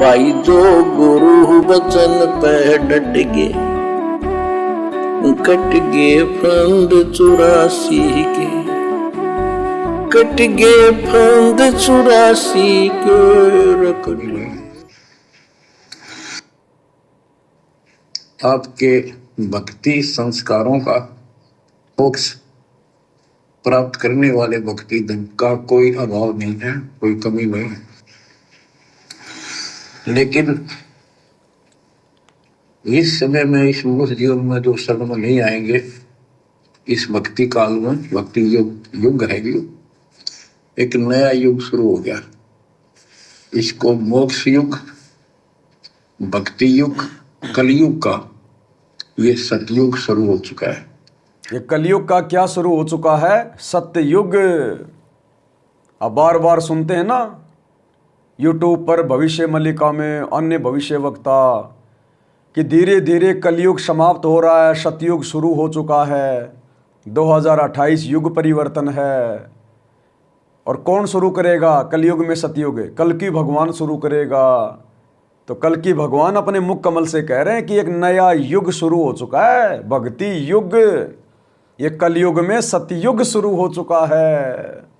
भाई जो गुरु वचन पे डट गे, कट गे फंद 84 के, कट गे फंद 84 के रकट। आपके भक्ति संस्कारों का मोक्ष प्राप्त करने वाले भक्ति धन का कोई अभाव नहीं है, कोई कमी नहीं है। लेकिन इस समय में, इस मनुष्य जीवन में जो शरण में नहीं आएंगे, इस भक्ति काल में, भक्ति युग है, एक नया युग शुरू हो गया। इसको मोक्ष युग, भक्ति युग, कलयुग का ये सतयुग शुरू हो चुका है। ये कलयुग का क्या शुरू हो चुका है? सत्ययुग। अब बार बार सुनते हैं ना यूट्यूब पर, भविष्य मल्लिका में, अन्य भविष्य वक्ता, कि धीरे धीरे कलयुग समाप्त हो रहा है, सतयुग शुरू हो चुका है, 2028 युग परिवर्तन है। और कौन शुरू करेगा कलयुग में सतयुग? कल की भगवान शुरू करेगा। तो कल की भगवान अपने मुख कमल से कह रहे हैं कि एक नया युग शुरू हो चुका है, भक्ति युग। ये कलयुग में सतयुग शुरू हो चुका है।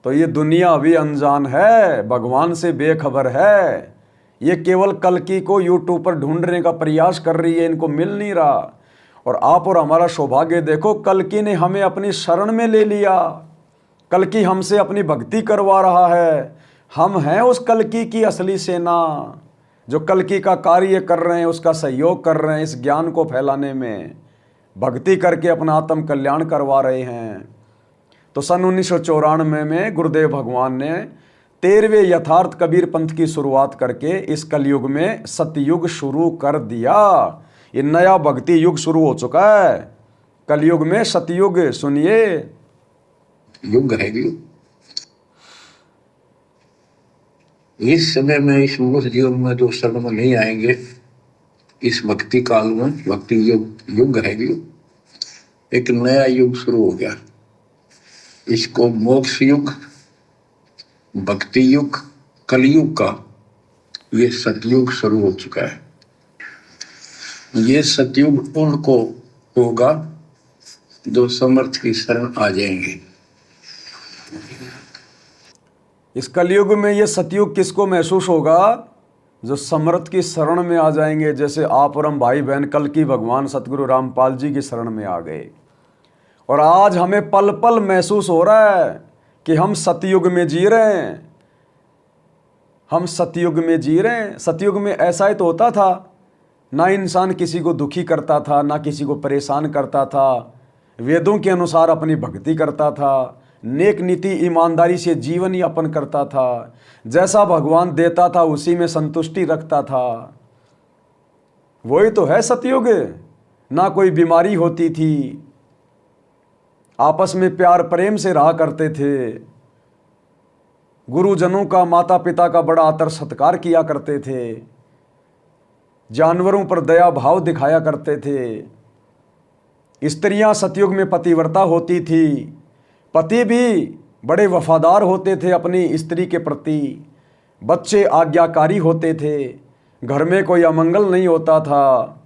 तो ये दुनिया अभी अनजान है, भगवान से बेखबर है। ये केवल कल्कि को यूट्यूब पर ढूंढने का प्रयास कर रही है, इनको मिल नहीं रहा। और आप और हमारा सौभाग्य देखो, कल्कि ने हमें अपनी शरण में ले लिया। कल्कि हमसे अपनी भक्ति करवा रहा है। हम हैं उस कल्कि की असली सेना, जो कल्कि का कार्य कर रहे हैं, उसका सहयोग कर रहे हैं इस ज्ञान को फैलाने में, भक्ति करके अपना आत्म कल्याण करवा रहे हैं। तो सन 1994 में गुरुदेव भगवान ने 13वें यथार्थ कबीर पंथ की शुरुआत करके इस कलयुग में सतयुग शुरू कर दिया। ये नया भक्ति युग शुरू हो चुका है, कलयुग में सतयुग। सुनिए, युग है। इस समय में, इस मनुष्य जीवन में जो शरण में नहीं आएंगे, इस भक्ति काल में, भक्ति युग है, एक नया युग शुरू हो गया। इसको मोक्ष युग, भक्ति युग, कलयुग का ये सतयुग शुरू हो चुका है। ये सतयुग उनको होगा जो समर्थ की शरण आ जाएंगे। इस कलयुग में ये सतयुग किसको महसूस होगा? जो समर्थ की शरण में आ जाएंगे। जैसे आप और हम भाई बहन कल की भगवान सतगुरु रामपाल जी की शरण में आ गए, और आज हमें पल पल महसूस हो रहा है कि हम सतयुग में जी रहे हैं। हम सतयुग में जी रहे हैं। सतयुग में ऐसा ही तो होता था, ना इंसान किसी को दुखी करता था, ना किसी को परेशान करता था, वेदों के अनुसार अपनी भक्ति करता था, नेक नीति ईमानदारी से जीवन यापन करता था, जैसा भगवान देता था उसी में संतुष्टि रखता था। वही तो है सतयुग। ना कोई बीमारी होती थी, आपस में प्यार प्रेम से रहा करते थे, गुरुजनों का, माता पिता का बड़ा आदर सत्कार किया करते थे, जानवरों पर दया भाव दिखाया करते थे। स्त्रियां सतयुग में पतिव्रता होती थी, पति भी बड़े वफादार होते थे अपनी स्त्री के प्रति, बच्चे आज्ञाकारी होते थे, घर में कोई अमंगल नहीं होता था,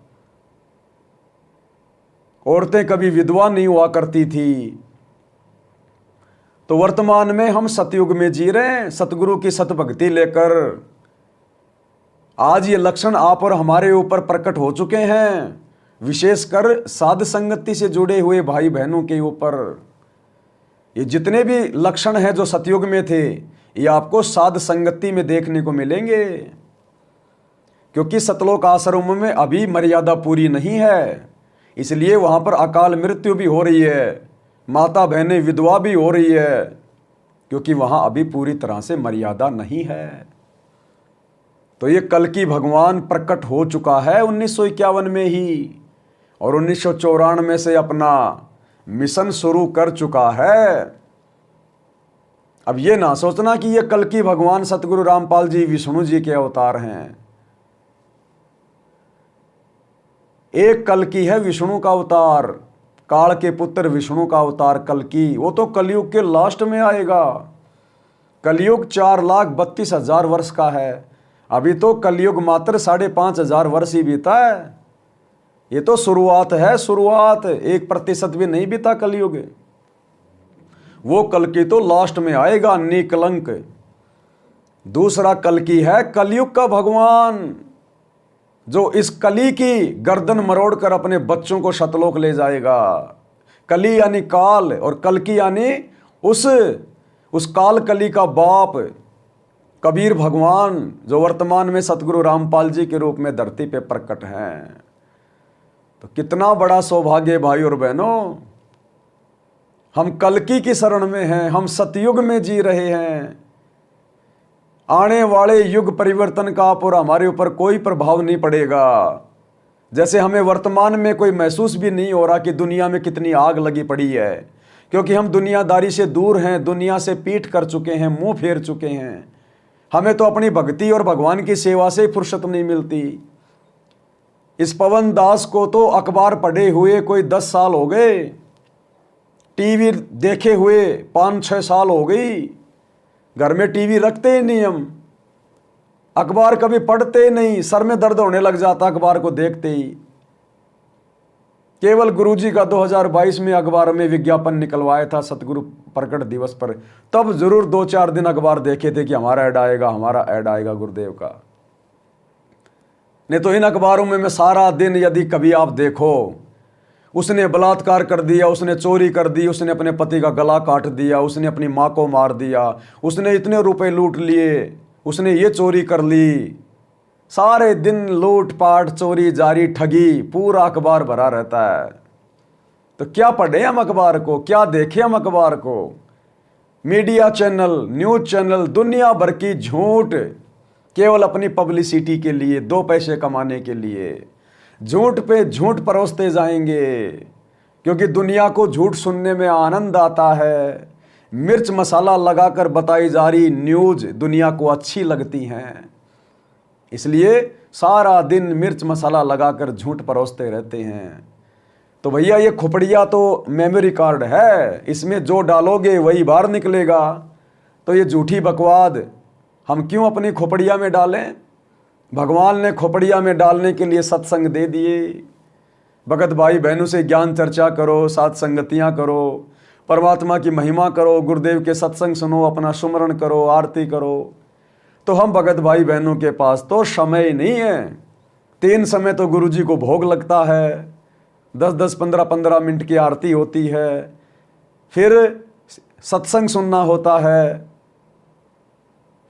औरतें कभी विधवा नहीं हुआ करती थी। तो वर्तमान में हम सतयुग में जी रहे हैं, सतगुरु की सतभक्ति लेकर। आज ये लक्षण आप और हमारे ऊपर प्रकट हो चुके हैं, विशेषकर साध संगति से जुड़े हुए भाई बहनों के ऊपर। ये जितने भी लक्षण हैं जो सतयुग में थे, ये आपको साध संगति में देखने को मिलेंगे। क्योंकि सतलोक आश्रम में अभी मर्यादा पूरी नहीं है, इसलिए वहाँ पर अकाल मृत्यु भी हो रही है, माता बहनें विधवा भी हो रही है, क्योंकि वहाँ अभी पूरी तरह से मर्यादा नहीं है। तो ये कल की भगवान प्रकट हो चुका है 1951 में ही, और 1994 से अपना मिशन शुरू कर चुका है। अब ये ना सोचना कि ये कल की भगवान सतगुरु रामपाल जी विष्णु जी के अवतार हैं। एक कल्कि है विष्णु का अवतार, काल के पुत्र विष्णु का अवतार कल्कि। वो तो कलयुग के लास्ट में आएगा। कलयुग 4,32,000 वर्ष का है, अभी तो कलयुग मात्र 5,500 वर्ष ही बीता है। ये तो शुरुआत है, शुरुआत, 1% भी नहीं बीता कलयुग। वो कल्कि तो लास्ट में आएगा, निकलंक। दूसरा कल्कि है कलयुग का भगवान, जो इस कली की गर्दन मरोड़कर अपने बच्चों को शतलोक ले जाएगा। कली यानी काल, और कल्कि यानी उस काल कली का बाप कबीर भगवान, जो वर्तमान में सतगुरु रामपाल जी के रूप में धरती पे प्रकट हैं। तो कितना बड़ा सौभाग्य भाई और बहनों, हम कल्कि की शरण में हैं, हम सतयुग में जी रहे हैं। आने वाले युग परिवर्तन का आप और हमारे ऊपर कोई प्रभाव नहीं पड़ेगा। जैसे हमें वर्तमान में कोई महसूस भी नहीं हो रहा कि दुनिया में कितनी आग लगी पड़ी है, क्योंकि हम दुनियादारी से दूर हैं, दुनिया से पीठ कर चुके हैं, मुंह फेर चुके हैं। हमें तो अपनी भक्ति और भगवान की सेवा से फुर्सत नहीं मिलती। इस पवन दास को तो अखबार पढ़े हुए कोई 10 साल हो गए, टीवी देखे हुए 5-6 साल हो गई। घर में टीवी रखते ही नहीं, हम अखबार कभी पढ़ते ही नहीं, सर में दर्द होने लग जाता अखबार को देखते ही। केवल गुरुजी का 2022 में अखबार में विज्ञापन निकलवाया था सतगुरु प्रकट दिवस पर, तब जरूर 2-4 दिन अखबार देखे थे कि हमारा ऐड आएगा, हमारा ऐड आएगा गुरुदेव का। नहीं तो इन अखबारों में मैं सारा दिन, यदि कभी आप देखो, उसने बलात्कार कर दिया, उसने चोरी कर दी, उसने अपने पति का गला काट दिया, उसने अपनी माँ को मार दिया, उसने इतने रुपए लूट लिए, उसने ये चोरी कर ली, सारे दिन लूट पाट, चोरी जारी, ठगी, पूरा अखबार भरा रहता है। तो क्या पढ़े हम अखबार को, क्या देखें हम अखबार को? मीडिया चैनल, न्यूज चैनल, दुनिया भर की झूठ, केवल अपनी पब्लिसिटी के लिए, 2 पैसे कमाने के लिए झूठ पे झूठ परोसते जाएंगे, क्योंकि दुनिया को झूठ सुनने में आनंद आता है। मिर्च मसाला लगाकर बताई जा रही न्यूज दुनिया को अच्छी लगती हैं, इसलिए सारा दिन मिर्च मसाला लगाकर झूठ परोसते रहते हैं। तो भैया ये खोपड़िया तो मेमोरी कार्ड है, इसमें जो डालोगे वही बाहर निकलेगा। तो ये झूठी बकवाद हम क्यों अपनी खोपड़िया में डालें? भगवान ने खोपड़िया में डालने के लिए सत्संग दे दिए। भगत भाई बहनों से ज्ञान चर्चा करो, साथ संगतियाँ करो, परमात्मा की महिमा करो, गुरुदेव के सत्संग सुनो, अपना सुमरण करो, आरती करो। तो हम भगत भाई बहनों के पास तो समय नहीं है। 3 समय तो गुरुजी को भोग लगता है, 10-10, 15-15 मिनट की आरती होती है, फिर सत्संग सुनना होता है,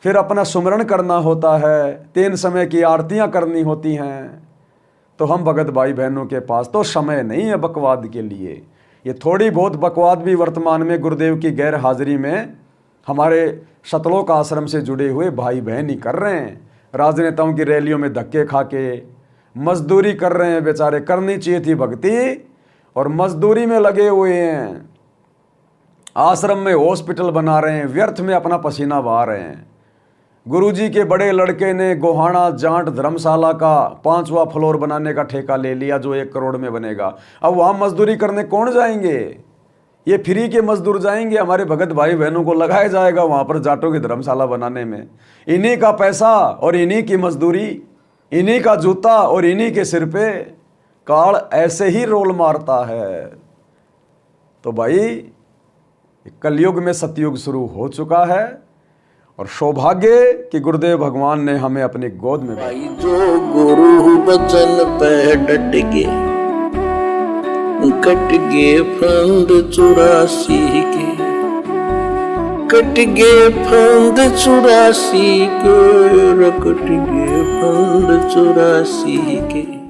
फिर अपना सुमरण करना होता है, 3 समय की आरतियां करनी होती हैं। तो हम भगत भाई बहनों के पास तो समय नहीं है बकवाद के लिए। ये थोड़ी बहुत बकवाद भी वर्तमान में गुरुदेव की गैर हाजिरी में हमारे शतलोक आश्रम से जुड़े हुए भाई बहन ही कर रहे हैं। राजनेताओं की रैलियों में धक्के खा के मजदूरी कर रहे हैं बेचारे। करनी चाहिए थी भक्ति, और मजदूरी में लगे हुए हैं। आश्रम में हॉस्पिटल बना रहे हैं, व्यर्थ में अपना पसीना बहा रहे हैं। गुरुजी के बड़े लड़के ने गोहाना जाट धर्मशाला का 5वां फ्लोर बनाने का ठेका ले लिया, जो 1 करोड़ में बनेगा। अब वहाँ मजदूरी करने कौन जाएंगे? ये फ्री के मजदूर जाएंगे। हमारे भगत भाई बहनों को लगाया जाएगा वहाँ पर जाटों की धर्मशाला बनाने में। इन्हीं का पैसा और इन्हीं की मजदूरी, इन्हीं का जूता और इन्हीं के सिर पे काल ऐसे ही रोल मारता है। तो भाई कलयुग में सतयुग शुरू हो चुका है, और सौभाग्य कि गुरुदेव भगवान ने हमें अपनी गोद में भाई जो गुरु बचन पे डट गए, कट गए फंद 84 के, कट गए फंद 84 के, कट गए फंद 84 के।